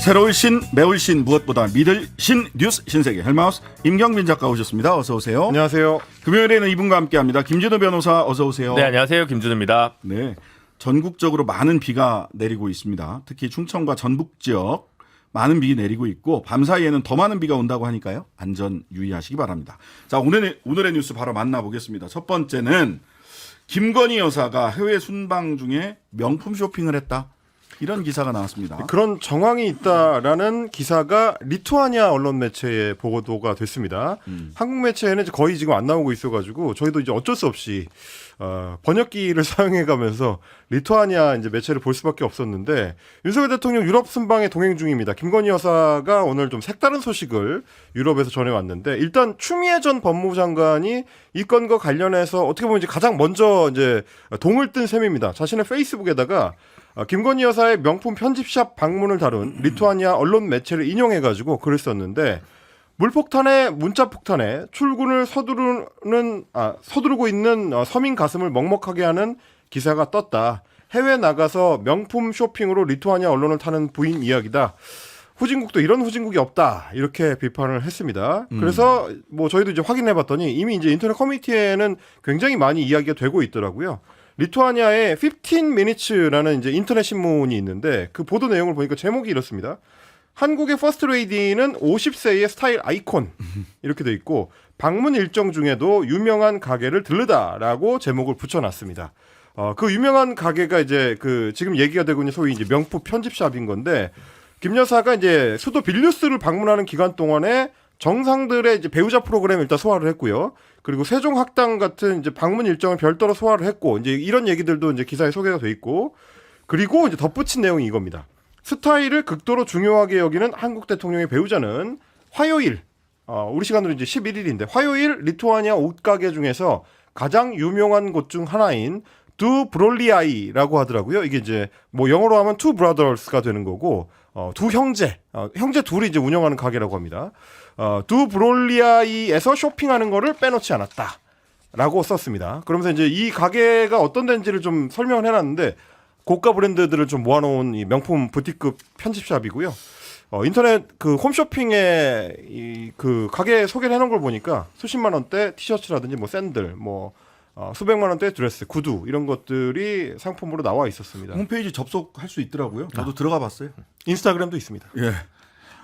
새로울 신, 매울 신, 무엇보다 믿을 신 뉴스 신세계 헬마우스 임경민 작가 오셨습니다. 어서 오세요. 안녕하세요. 금요일에는 이분과 함께합니다. 김준호 변호사 어서 오세요. 네, 안녕하세요. 김준호입니다. 네, 전국적으로 많은 비가 내리고 있습니다. 특히 충청과 전북 지역 많은 비 내리고 있고 밤사이에는 더 많은 비가 온다고 하니까요. 안전 유의하시기 바랍니다. 자, 오늘의 뉴스 바로 만나보겠습니다. 첫 번째는 김건희 여사가 해외 순방 중에 명품 쇼핑을 했다. 이런 기사가 나왔습니다. 그런 정황이 있다라는 기사가 리투아니아 언론 매체에 보도가 됐습니다. 한국 매체에는 거의 지금 안 나오고 있어가지고 저희도 이제 어쩔 수 없이 번역기를 사용해가면서 리투아니아 이제 매체를 볼 수밖에 없었는데 윤석열 대통령 유럽 순방에 동행 중입니다. 김건희 여사가 오늘 좀 색다른 소식을 유럽에서 전해왔는데 일단 추미애 전 법무부 장관이 이 건과 관련해서 어떻게 보면 이제 가장 먼저 이제 동을 뜬 셈입니다. 자신의 페이스북에다가 김건희 여사의 명품 편집샵 방문을 다룬 리투아니아 언론 매체를 인용해가지고 글을 썼는데 물폭탄에 문자폭탄에 출근을 서두르고 있는 서민 가슴을 먹먹하게 하는 기사가 떴다. 해외 나가서 명품 쇼핑으로 리투아니아 언론을 타는 부인 이야기다. 후진국도 이런 후진국이 없다. 이렇게 비판을 했습니다. 그래서 뭐 저희도 이제 확인해봤더니 이미 이제 인터넷 커뮤니티에는 굉장히 많이 이야기가 되고 있더라고요. 리투아니아의 15minutes라는 이제 인터넷 신문이 있는데 그 보도 내용을 보니까 제목이 이렇습니다. 한국의 퍼스트 레이디는 50세의 스타일 아이콘 이렇게 돼 있고 방문 일정 중에도 유명한 가게를 들르다라고 제목을 붙여놨습니다. 그 유명한 가게가 이제 그 지금 얘기가 되고 있는 소위 이제 명품 편집샵인 건데 김 여사가 이제 수도 빌뉴스를 방문하는 기간 동안에 정상들의 이제 배우자 프로그램을 일단 소화를 했고요. 그리고 세종학당 같은 이제 방문 일정을 별도로 소화를 했고 이제 이런 얘기들도 이제 기사에 소개가 돼 있고 그리고 이제 덧붙인 내용이 이겁니다. 스타일을 극도로 중요하게 여기는 한국 대통령의 배우자는 화요일, 우리 시간으로 이제 11일인데 화요일 리투아니아 옷가게 중에서 가장 유명한 곳 중 하나인 두 브롤리아이라고 하더라고요. 이게 이제 뭐 영어로 하면 투 브라더스가 되는 거고 두 형제 둘이 이제 운영하는 가게라고 합니다. 두 브롤리아이에서 쇼핑하는 거를 빼놓지 않았다라고 썼습니다. 그러면서 이제 이 가게가 어떤 데인지를 좀 설명을 해놨는데 고가 브랜드들을 좀 모아놓은 이 명품 부티급 편집샵이고요. 인터넷 그 홈쇼핑에 이 그 가게 소개를 해놓은 걸 보니까 수십만 원대 티셔츠라든지 뭐 샌들 뭐 수백만 원대 드레스, 구두 이런 것들이 상품으로 나와 있었습니다. 홈페이지 접속할 수 있더라고요. 저도 들어가 봤어요. 인스타그램도 있습니다. 예.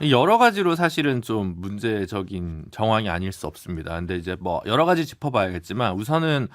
여러 가지로 사실은 좀 문제적인 정황이 아닐 수 없습니다. 근데 이제 뭐 여러 가지 짚어봐야겠지만 우선은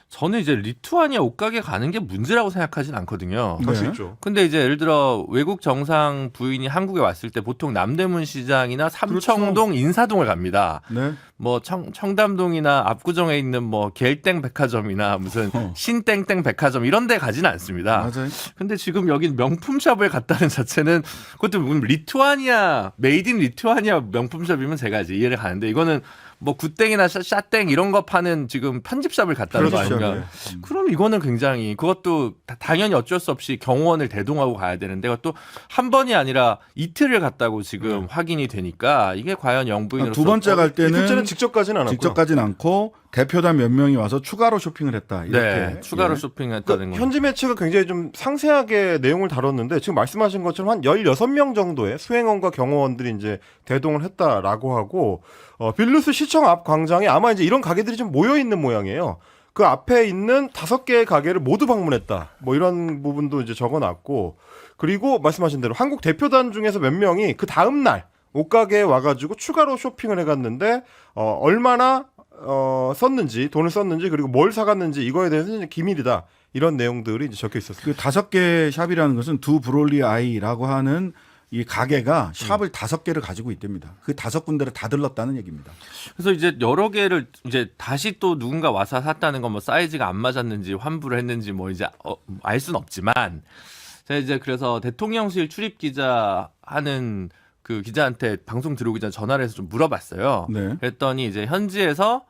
저는 이제 리투아니아 옷가게 가는 게 문제라고 생각하진 않거든요. 할 수 네. 있죠. 근데 이제 예를 들어 외국 정상 부인이 한국에 왔을 때 보통 남대문 시장이나 삼청동 인사동을 갑니다. 네. 뭐 청담동이나 압구정에 있는 뭐 겔땡 백화점이나 무슨 신땡땡 백화점 이런 데 가지는 않습니다. 맞아요. 근데 지금 여긴 명품샵을 갔다는 자체는 그것도 리투아니아 메이드 인 리투아니아 명품샵이면 제가 이제 이해를 가는데 이거는 뭐 굿땡이나 샤땡 이런 거 파는 지금 편집샵을 갔다는 거 그렇죠. 아니면 그럼 이거는 굉장히 그것도 당연히 어쩔 수 없이 경호원을 대동하고 가야 되는데 그것도 한 번이 아니라 이틀을 갔다고 지금 확인이 되니까 이게 과연 영부인으로서 두 번째 갈 이틀째는 때는 직접까지는 않았고요. 직접까지는 않고 대표단 몇 명이 와서 추가로 쇼핑을 했다. 이렇게. 네, 추가로 예. 쇼핑했다는 거. 현지 매체가 굉장히 좀 상세하게 내용을 다뤘는데 지금 말씀하신 것처럼 한 16명 정도의 수행원과 경호원들이 이제 대동을 했다라고 하고 빌누스 시청 앞 광장에 아마 이제 이런 가게들이 좀 모여 있는 모양이에요. 그 앞에 있는 5개의 가게를 모두 방문했다. 뭐 이런 부분도 이제 적어놨고 그리고 말씀하신 대로 한국 대표단 중에서 몇 명이 그 다음 날 옷가게에 와가지고 추가로 쇼핑을 해갔는데 얼마나 썼는지 돈을 썼는지 그리고 뭘 사갔는지 이거에 대해서는 기밀이다 이런 내용들이 이제 적혀 있었습니다. 그 5개 샵이라는 것은 두 브롤리 아이라고 하는 이 가게가 샵을 5개를 가지고 있답니다. 그 5군데를 다 들렀다는 얘기입니다. 그래서 이제 여러 개를 이제 다시 또 누군가 와서 샀다는 건 뭐 사이즈가 안 맞았는지 환불을 했는지 뭐 이제 알 수는 없지만 제가 이제 그래서 대통령실 출입 기자 하는 그 기자한테 방송 들어오기 전에 전화를 해서 좀 물어봤어요. 네. 그랬더니 이제 현지에서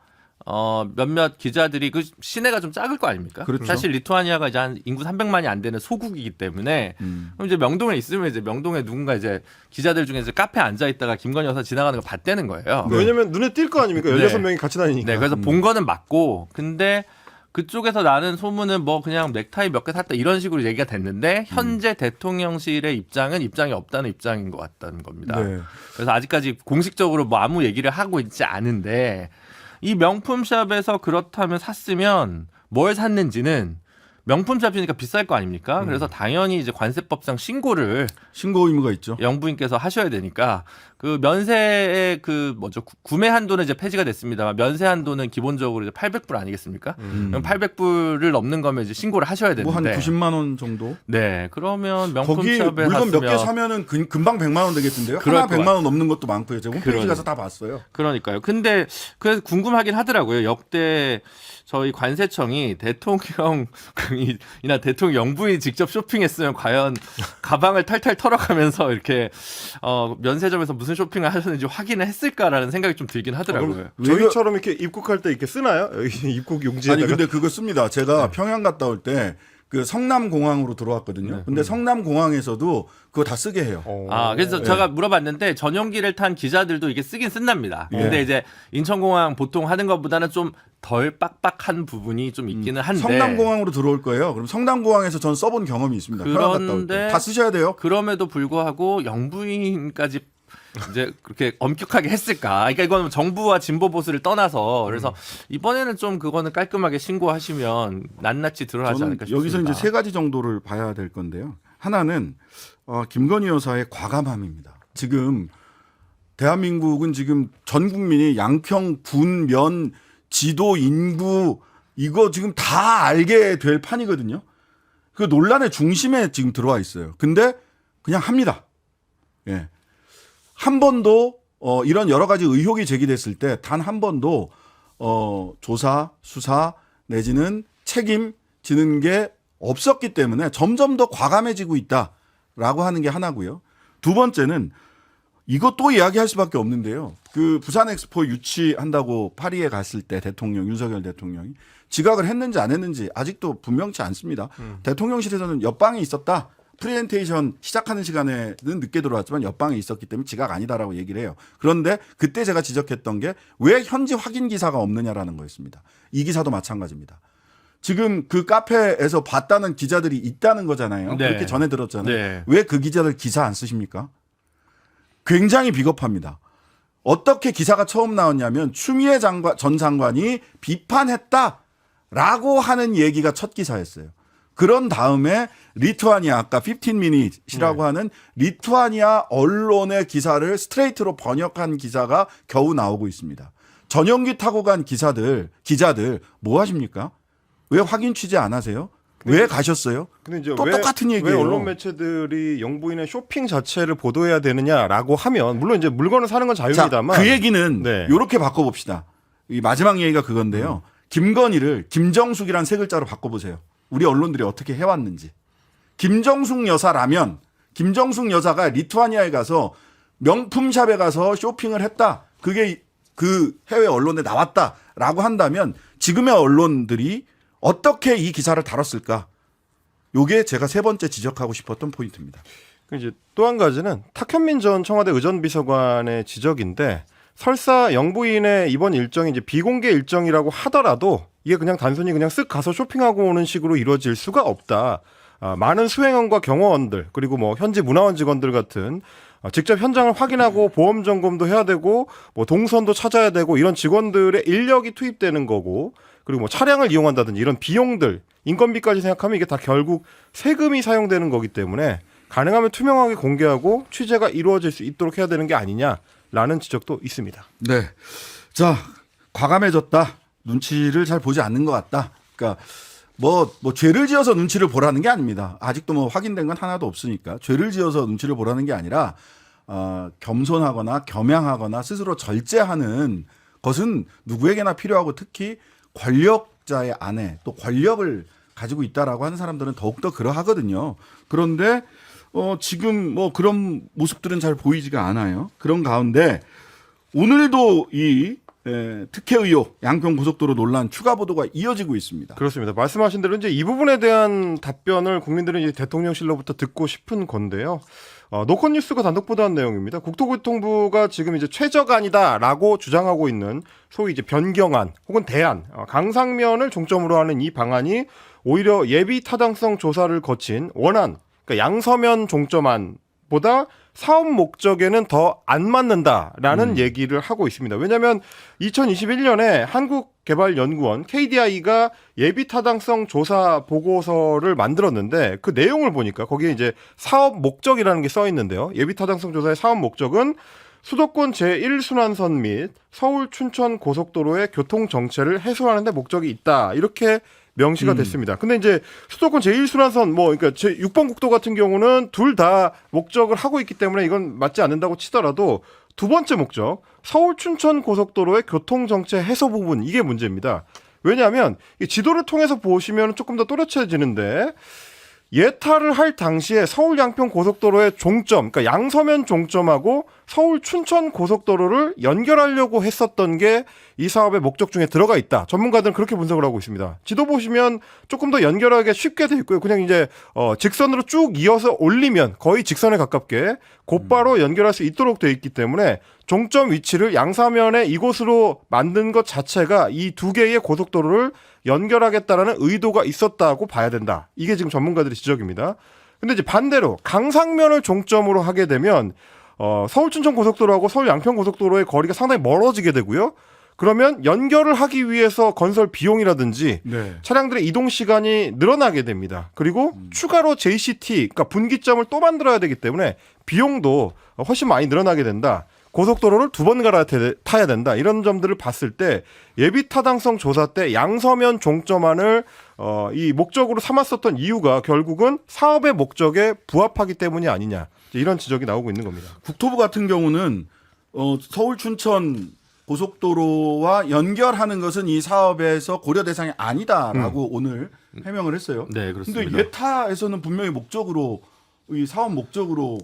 몇몇 기자들이 그 시내가 좀 작을 거 아닙니까? 그렇죠. 사실 리투아니아가 이제 한 인구 300만이 안 되는 소국이기 때문에 그럼 이제 명동에 있으면 이제 명동에 누군가 이제 기자들 중에 이제 카페에 앉아 있다가 김건희 여사 지나가는 거 봤다는 거예요. 왜냐면 눈에 띌 거 아닙니까? 네. 16명이 같이 다니니까. 네, 그래서 본 거는 맞고 근데 그쪽에서 나는 소문은 뭐 그냥 넥타이 몇 개 샀다 이런 식으로 얘기가 됐는데 현재 대통령실의 입장은 입장이 없다는 입장인 것 같다는 겁니다. 네. 그래서 아직까지 공식적으로 뭐 아무 얘기를 하고 있지 않은데 이 명품샵에서 그렇다면 샀으면 뭘 샀는지는 명품샵이니까 비쌀 거 아닙니까? 그래서 당연히 이제 관세법상 신고를 신고 의무가 있죠. 영부인께서 하셔야 되니까 그 면세의 그 뭐죠 구매 한도는 이제 폐지가 됐습니다만 면세 한도는 기본적으로 이제 800불 아니겠습니까? 그럼 800불을 넘는 거면 이제 신고를 하셔야 되는데 뭐 한 90만 원 정도. 네 그러면 거기 명품샵에 물건 몇 개 샀으면 사면은 금방 100만 원 되겠던데요. 그럴 하나 것 100만 원 넘는 것도 많고요. 제가 홈페이지 그러네. 가서 다 봤어요. 그러니까요. 근데 그래서 궁금하긴 하더라고요. 역대 저희 관세청이 대통령이나 대통령 영부인이 직접 쇼핑했으면 과연 가방을 탈탈 털어가면서 이렇게 면세점에서 무슨 쇼핑을 하셨는지 확인을 했을까라는 생각이 좀 들긴 하더라고요. 저희처럼 이렇게 입국할 때 이렇게 쓰나요? 입국 용지에다가. 아니 근데 그거 씁니다. 제가 평양 갔다 올 때 그 성남공항으로 들어왔거든요. 근데 성남공항에서도 그거 다 쓰게 해요. 그래서 제가 물어봤는데 전용기를 탄 기자들도 이게 쓰긴 쓴답니다. 근데 이제 인천공항 보통 하는 것보다는 좀 덜 빡빡한 부분이 좀 있기는 한데 성남공항으로 들어올 거예요. 그럼 성남공항에서 전 써본 경험이 있습니다. 평양 갔다 올 때. 다 쓰셔야 돼요. 그럼에도 불구하고 영부인까지 이제 그렇게 엄격하게 했을까? 그러니까 이건 정부와 진보 보수를 떠나서 그래서 이번에는 좀 그거는 깔끔하게 신고하시면 낱낱이 드러나지 저는 않을까 싶습니다. 여기서 이제 세 가지 정도를 봐야 될 건데요. 하나는 김건희 여사의 과감함입니다. 지금 대한민국은 지금 전 국민이 양평, 군, 면, 지도, 인구 이거 지금 다 알게 될 판이거든요. 그 논란의 중심에 지금 들어와 있어요. 근데 그냥 합니다. 예. 한 번도 이런 여러 가지 의혹이 제기됐을 때 단 한 번도 조사, 수사 내지는 책임지는 게 없었기 때문에 점점 더 과감해지고 있다라고 하는 게 하나고요. 두 번째는 이거 또 이야기할 수밖에 없는데요. 그 부산 엑스포 유치한다고 파리에 갔을 때 윤석열 대통령이 지각을 했는지 안 했는지 아직도 분명치 않습니다. 대통령실에서는 옆방에 있었다. 프레젠테이션 시작하는 시간에는 늦게 들어왔지만 옆방에 있었기 때문에 지각 아니다라고 얘기를 해요. 그런데 그때 제가 지적했던 게 왜 현지 확인 기사가 없느냐라는 거였습니다. 이 기사도 마찬가지입니다. 지금 그 카페에서 봤다는 기자들이 있다는 거잖아요. 네. 그렇게 전해 들었잖아요. 네. 왜 그 기자들 기사 안 쓰십니까? 굉장히 비겁합니다. 어떻게 기사가 처음 나왔냐면 추미애 전 장관이 비판했다라고 하는 얘기가 첫 기사였어요. 그런 다음에 리투아니아 아까 15미닛이라고 하는 리투아니아 언론의 기사를 스트레이트로 번역한 기사가 겨우 나오고 있습니다. 전용기 타고 간 기자들 뭐 하십니까? 왜 확인 취재 안 하세요? 왜 가셨어요? 근데 이제 또 똑같은 얘기예요. 왜 언론 매체들이 영부인의 쇼핑 자체를 보도해야 되느냐라고 하면 물론 이제 물건을 사는 건 자유입니다만 자, 그 얘기는 네. 이렇게 바꿔봅시다. 이 마지막 얘기가 그건데요. 김건희를 김정숙이란 세 글자로 바꿔보세요. 우리 언론들이 어떻게 해왔는지. 김정숙 여사라면 김정숙 여사가 리투아니아에 가서 명품샵에 가서 쇼핑을 했다. 그게 그 해외 언론에 나왔다라고 한다면 지금의 언론들이 어떻게 이 기사를 다뤘을까? 요게 제가 세 번째 지적하고 싶었던 포인트입니다. 이제 또 한 가지는 탁현민 전 청와대 의전비서관의 지적인데 설사 영부인의 이번 일정이 이제 비공개 일정이라고 하더라도 이게 그냥 단순히 그냥 쓱 가서 쇼핑하고 오는 식으로 이루어질 수가 없다. 많은 수행원과 경호원들 그리고 뭐 현지 문화원 직원들 같은 직접 현장을 확인하고 보험 점검도 해야 되고 뭐 동선도 찾아야 되고 이런 직원들의 인력이 투입되는 거고 그리고 뭐 차량을 이용한다든지 이런 비용들 인건비까지 생각하면 이게 다 결국 세금이 사용되는 거기 때문에 가능하면 투명하게 공개하고 취재가 이루어질 수 있도록 해야 되는 게 아니냐라는 지적도 있습니다. 네. 자, 과감해졌다. 눈치를 잘 보지 않는 것 같다. 그러니까 뭐 죄를 지어서 눈치를 보라는 게 아닙니다. 아직도 뭐 확인된 건 하나도 없으니까 죄를 지어서 눈치를 보라는 게 아니라 겸손하거나 겸양하거나 스스로 절제하는 것은 누구에게나 필요하고 특히 권력자의 아내 또 권력을 가지고 있다라고 하는 사람들은 더욱더 그러하거든요. 그런데 지금 뭐 그런 모습들은 잘 보이지가 않아요. 그런 가운데 오늘도 이 특혜 의혹, 양평 고속도로 논란 추가 보도가 이어지고 있습니다. 그렇습니다. 말씀하신 대로 이제 이 부분에 대한 답변을 국민들은 이제 대통령실로부터 듣고 싶은 건데요. 노컷뉴스가 단독 보도한 내용입니다. 국토교통부가 지금 이제 최저간이다라고 주장하고 있는 소위 이제 변경안 혹은 대안, 강상면을 중점으로 하는 이 방안이 오히려 예비 타당성 조사를 거친 원안, 그러니까 양서면 종점안보다 사업 목적에는 더 안 맞는다라는 얘기를 하고 있습니다. 왜냐하면 2021년에 한국개발연구원 KDI가 예비 타당성 조사 보고서를 만들었는데 그 내용을 보니까 거기에 이제 사업 목적이라는 게 써 있는데요. 예비 타당성 조사의 사업 목적은 수도권 제1순환선 및 서울 춘천 고속도로의 교통 정체를 해소하는 데 목적이 있다. 이렇게 명시가 됐습니다. 근데 이제 수도권 제1순환선 그러니까 제6번 국도 같은 경우는 둘 다 목적을 하고 있기 때문에 이건 맞지 않는다고 치더라도 두 번째 목적, 서울 춘천 고속도로의 교통 정체 해소 부분 이게 문제입니다. 왜냐하면 이 지도를 통해서 보시면 조금 더 또렷해지는데 예타를 할 당시에 서울 양평 고속도로의 종점, 그러니까 양서면 종점하고 서울 춘천 고속도로를 연결하려고 했었던 게 이 사업의 목적 중에 들어가 있다. 전문가들은 그렇게 분석을 하고 있습니다. 지도 보시면 조금 더 연결하기 쉽게 돼 있고요. 그냥 이제 직선으로 쭉 이어서 올리면 거의 직선에 가깝게 곧바로 연결할 수 있도록 돼 있기 때문에 종점 위치를 양사면에 이곳으로 만든 것 자체가 이 두 개의 고속도로를 연결하겠다라는 의도가 있었다고 봐야 된다. 이게 지금 전문가들의 지적입니다. 근데 이제 반대로 강상면을 종점으로 하게 되면 서울 춘천 고속도로하고 서울 양평 고속도로의 거리가 상당히 멀어지게 되고요. 그러면 연결을 하기 위해서 건설 비용이라든지 네. 차량들의 이동 시간이 늘어나게 됩니다. 그리고 추가로 JCT, 그러니까 분기점을 또 만들어야 되기 때문에 비용도 훨씬 많이 늘어나게 된다. 고속도로를 두 번 갈아타야 된다. 이런 점들을 봤을 때 예비 타당성 조사 때 양서면 종점안을 이 목적으로 삼았었던 이유가 결국은 사업의 목적에 부합하기 때문이 아니냐. 이런 지적이 나오고 있는 겁니다. 국토부 같은 경우는 서울 춘천 고속도로와 연결하는 것은 이 사업에서 고려 대상이 아니다라고 오늘 해명을 했어요. 네, 그렇습니다. 근데 예타에서는 분명히 목적으로 이 사업 목적으로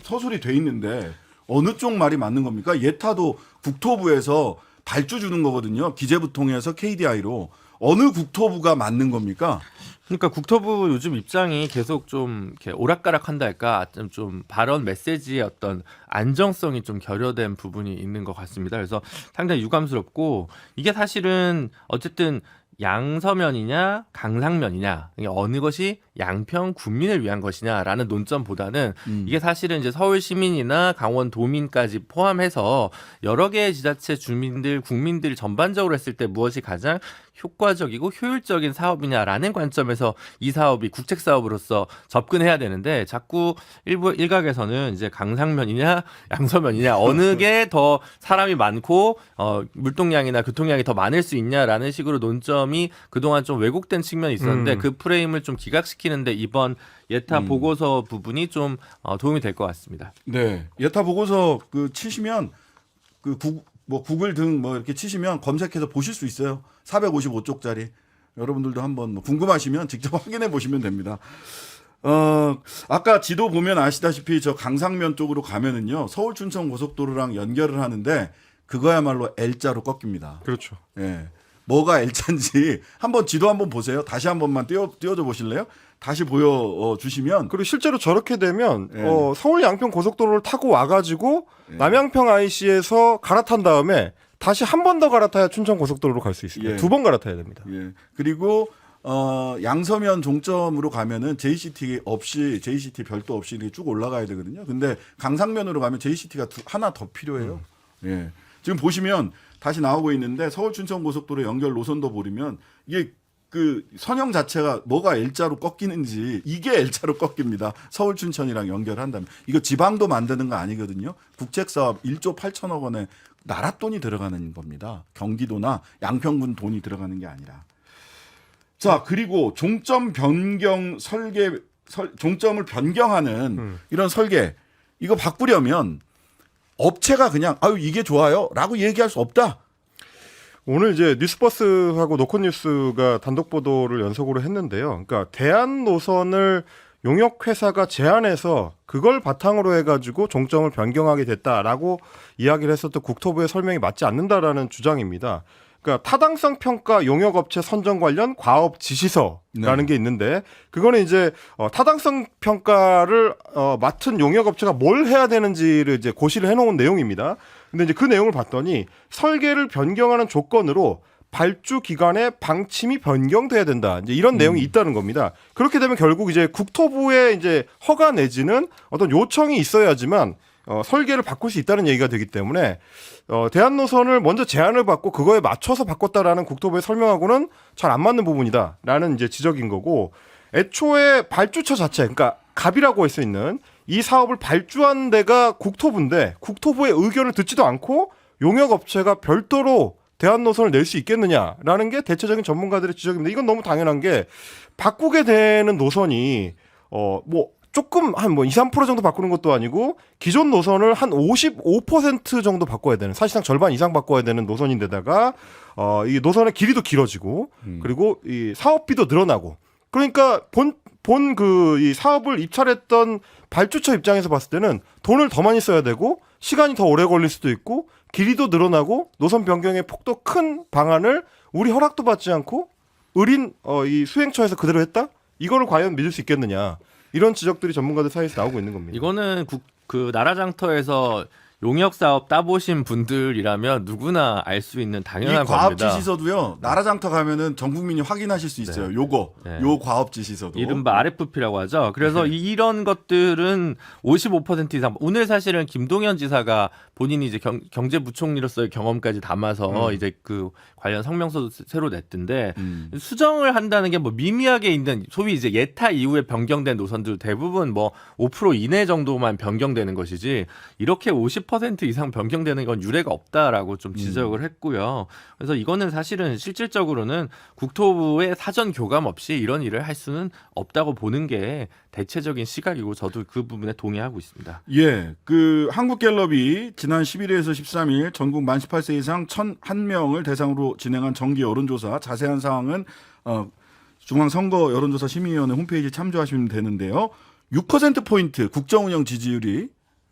서술이 돼 있는데 어느 쪽 말이 맞는 겁니까? 예타도 국토부에서 발주 주는 거거든요. 기재부 통해서 KDI로 어느 국토부가 맞는 겁니까? 그러니까 국토부 요즘 입장이 계속 좀 이렇게 오락가락한다 할까 좀 발언 메시지의 어떤 안정성이 좀 결여된 부분이 있는 것 같습니다. 그래서 상당히 유감스럽고 이게 사실은 어쨌든 양서면이냐 강상면이냐 어느 것이 양평 군민을 위한 것이냐라는 논점보다는 이게 사실은 이제 서울 시민이나 강원 도민까지 포함해서 여러 개의 지자체 주민들 국민들 전반적으로 했을 때 무엇이 가장 효과적이고 효율적인 사업이냐라는 관점에서 이 사업이 국책 사업으로서 접근해야 되는데 자꾸 일각에서는 이제 강상면이냐 양서면이냐 어느 게 더 사람이 많고 물동량이나 교통량이 더 많을 수 있냐라는 식으로 논점이 그동안 좀 왜곡된 측면이 있었는데 그 프레임을 좀 기각시키는데 이번 예타 보고서 부분이 좀 도움이 될 것 같습니다. 네. 예타 보고서 치시면 구글 등 이렇게 치시면 검색해서 보실 수 있어요. 455쪽짜리. 여러분들도 한번 궁금하시면 직접 확인해 보시면 됩니다. 아까 지도 보면 아시다시피 저 강상면 쪽으로 가면은요. 서울 춘천 고속도로랑 연결을 하는데 그거야말로 L자로 꺾입니다. 그렇죠. 예. 뭐가 L자인지 한번 지도 한번 보세요. 다시 한 번만 띄워줘 보실래요? 다시 보여 주시면 그리고 실제로 저렇게 되면 예. 서울 양평 고속도로를 타고 와가지고 남양평 IC에서 갈아탄 다음에 다시 한 번 더 갈아타야 춘천 고속도로로 갈 수 있습니다. 예. 두 번 갈아타야 됩니다. 예. 그리고 양서면 종점으로 가면은 JCT 별도 없이 이렇게 쭉 올라가야 되거든요. 근데 강상면으로 가면 JCT가 하나 더 필요해요. 예. 지금 보시면 다시 나오고 있는데 서울 춘천 고속도로 연결 노선도 보면 이게 그 선형 자체가 뭐가 L자로 꺾이는지 이게 L자로 꺾입니다. 서울 춘천이랑 연결한다면 이거 지방도 만드는 거 아니거든요. 국책사업 1조 8천억 원에 나라 돈이 들어가는 겁니다. 경기도나 양평군 돈이 들어가는 게 아니라. 자, 그리고 종점 변경 종점을 변경하는 이런 설계 이거 바꾸려면 업체가 그냥 아유 이게 좋아요라고 얘기할 수 없다. 오늘 이제 뉴스버스하고 노컷뉴스가 단독 보도를 연속으로 했는데요. 그러니까 대안 노선을 용역회사가 제안해서 그걸 바탕으로 해가지고 종점을 변경하게 됐다라고 이야기를 했었던 국토부의 설명이 맞지 않는다라는 주장입니다. 그러니까 타당성 평가 용역업체 선정 관련 과업 지시서라는 게 있는데 그거는 이제 타당성 평가를 맡은 용역업체가 뭘 해야 되는지를 이제 고시를 해놓은 내용입니다. 근데 이제 그 내용을 봤더니 설계를 변경하는 조건으로 발주 기간의 방침이 변경돼야 된다. 이제 이런 내용이 있다는 겁니다. 그렇게 되면 결국 이제 국토부의 이제 허가 내지는 어떤 요청이 있어야지만 설계를 바꿀 수 있다는 얘기가 되기 때문에 대한노선을 먼저 제안을 받고 그거에 맞춰서 바꿨다라는 국토부의 설명하고는 잘 안 맞는 부분이다라는 이제 지적인 거고 애초에 발주처 자체 그러니까 갑이라고 할 수 있는 이 사업을 발주한 데가 국토부인데 국토부의 의견을 듣지도 않고 용역업체가 별도로 대한노선을 낼 수 있겠느냐라는 게 대체적인 전문가들의 지적입니다. 이건 너무 당연한 게 바꾸게 되는 노선이 뭐 조금 한 뭐 2, 3% 정도 바꾸는 것도 아니고 기존 노선을 한 55% 정도 바꿔야 되는 사실상 절반 이상 바꿔야 되는 노선인데다가 이 노선의 길이도 길어지고 그리고 이 사업비도 늘어나고 그러니까 본 그 이 사업을 입찰했던 발주처 입장에서 봤을 때는 돈을 더 많이 써야 되고 시간이 더 오래 걸릴 수도 있고 길이도 늘어나고 노선 변경의 폭도 큰 방안을 우리 허락도 받지 않고 의린 이 수행처에서 그대로 했다? 이거를 과연 믿을 수 있겠느냐? 이런 지적들이 전문가들 사이에서 나오고 있는 겁니다. 이거는 그 나라장터에서 용역 사업 따보신 분들이라면 누구나 알 수 있는 당연한 이 과업 겁니다. 지시서도요. 나라장터 가면은 전 국민이 확인하실 수 있어요. 요거 요 과업 지시서도. 이른바 RFP라고 하죠. 그래서 이런 것들은 55% 이상. 오늘 사실은 김동연 지사가 본인이 이제 경제부총리로서의 경험까지 담아서 이제 그 관련 성명서도 새로 냈던데 수정을 한다는 게 뭐 미미하게 있는 소위 이제 예타 이후에 변경된 노선들 대부분 뭐 5% 이내 정도만 변경되는 것이지 이렇게 50% 이상 변경되는 건 유례가 없다라고 좀 지적을 했고요. 그래서 이거는 사실은 실질적으로는 국토부의 사전 교감 없이 이런 일을 할 수는 없다고 보는 게 대체적인 시각이고 저도 그 부분에 동의하고 있습니다. 예, 그 한국갤럽이 지난 11일에서 13일 전국 만 18세 이상 1,001명을 대상으로 진행한 정기 여론조사 자세한 사항은 중앙선거 여론조사 심의위원회 홈페이지 참조하시면 되는데요. 6%포인트 국정운영 지지율이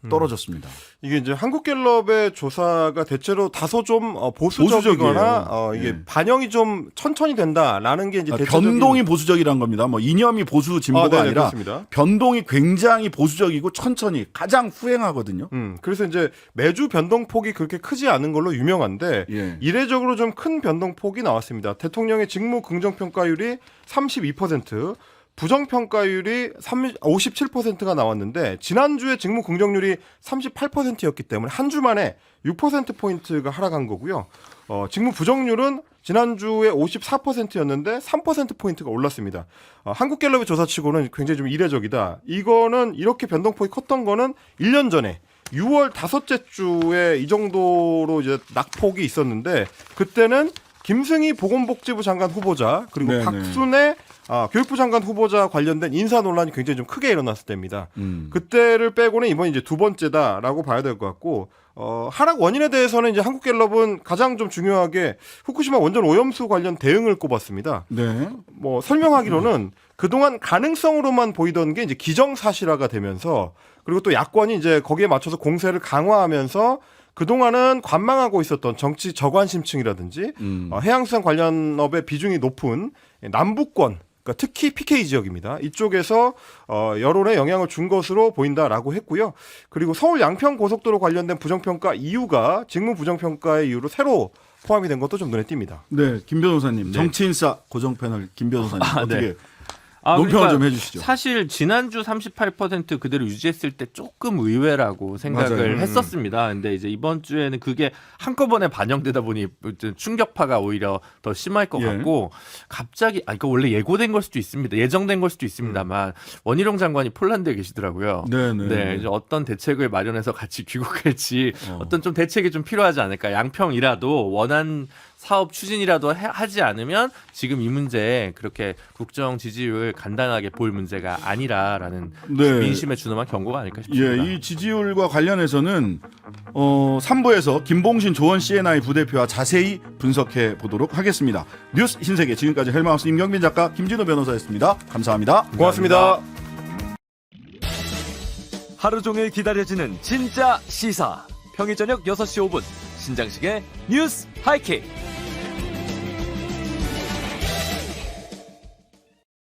떨어졌습니다. 이게 이제 한국갤럽의 조사가 대체로 다소 좀 보수적이거나 이게 예. 반영이 좀 천천히 된다라는 게 이제 대체적인 변동이 보수적이란 겁니다. 뭐 이념이 보수 진보가 네네, 아니라 그렇습니다. 변동이 굉장히 보수적이고 천천히 가장 후행하거든요. 그래서 이제 매주 변동폭이 그렇게 크지 않은 걸로 유명한데 예. 이례적으로 좀 큰 변동폭이 나왔습니다. 대통령의 직무 긍정평가율이 32%, 부정평가율이 57%가 나왔는데 지난주에 직무 긍정률이 38%였기 때문에 한 주 만에 6%포인트가 하락한 거고요. 직무 부정률은 지난주에 54%였는데 3%포인트가 올랐습니다. 한국갤럽의 조사치고는 굉장히 좀 이례적이다. 이거는 이렇게 변동폭이 컸던 거는 1년 전에 6월 다섯째 주에 이 정도로 이제 낙폭이 있었는데 그때는 김승희 보건복지부 장관 후보자 그리고 네네. 박순애 교육부 장관 후보자 관련된 인사 논란이 굉장히 좀 크게 일어났을 때입니다. 그때를 빼고는 이번이 이제 두 번째다라고 봐야 될 것 같고 하락 원인에 대해서는 이제 한국갤럽은 가장 좀 중요하게 후쿠시마 원전 오염수 관련 대응을 꼽았습니다. 네. 뭐 설명하기로는 그동안 가능성으로만 보이던 게 이제 기정사실화가 되면서 그리고 또 야권이 이제 거기에 맞춰서 공세를 강화하면서 그동안은 관망하고 있었던 정치 저관심층이라든지 해양수산 관련업의 비중이 높은 남부권 그러니까 특히 PK 지역입니다. 이쪽에서 여론에 영향을 준 것으로 보인다라고 했고요. 그리고 서울 양평 고속도로 관련된 부정평가 이유가 직무 부정평가의 이유로 새로 포함이 된 것도 좀 눈에 띕니다. 네, 김 변호사님. 정치인싸 고정 패널 김 변호사님 어떻게 네. 논평을 좀 해주시죠. 사실 지난주 38% 그대로 유지했을 때 조금 의외라고 생각을 맞아요. 했었습니다. 근데 이제 이번 주에는 그게 한꺼번에 반영되다 보니 충격파가 오히려 더 심할 것 예. 같고 갑자기 이거 원래 예고된 걸 수도 있습니다. 예정된 걸 수도 있습니다만 원희룡 장관이 폴란드에 계시더라고요. 네네. 네, 이제 어떤 대책을 마련해서 같이 귀국할지 어떤 좀 대책이 좀 필요하지 않을까. 양평이라도 원한 사업 추진이라도 하지 않으면 지금 이 문제 그렇게 국정 지지율 간단하게 볼 문제가 아니라라는 네. 민심에 준엄한 경고가 아닐까 싶습니다. 예, 이 지지율과 관련해서는 3부에서 김봉신 조원 CNI 부대표와 자세히 분석해 보도록 하겠습니다. 뉴스 신세계 지금까지 헬마우스 임경빈 작가 김진호 변호사였습니다. 감사합니다. 고맙습니다. 하루 종일 기다려지는 진짜 시사. 평일 저녁 6시 5분 신장식의 뉴스 하이킥.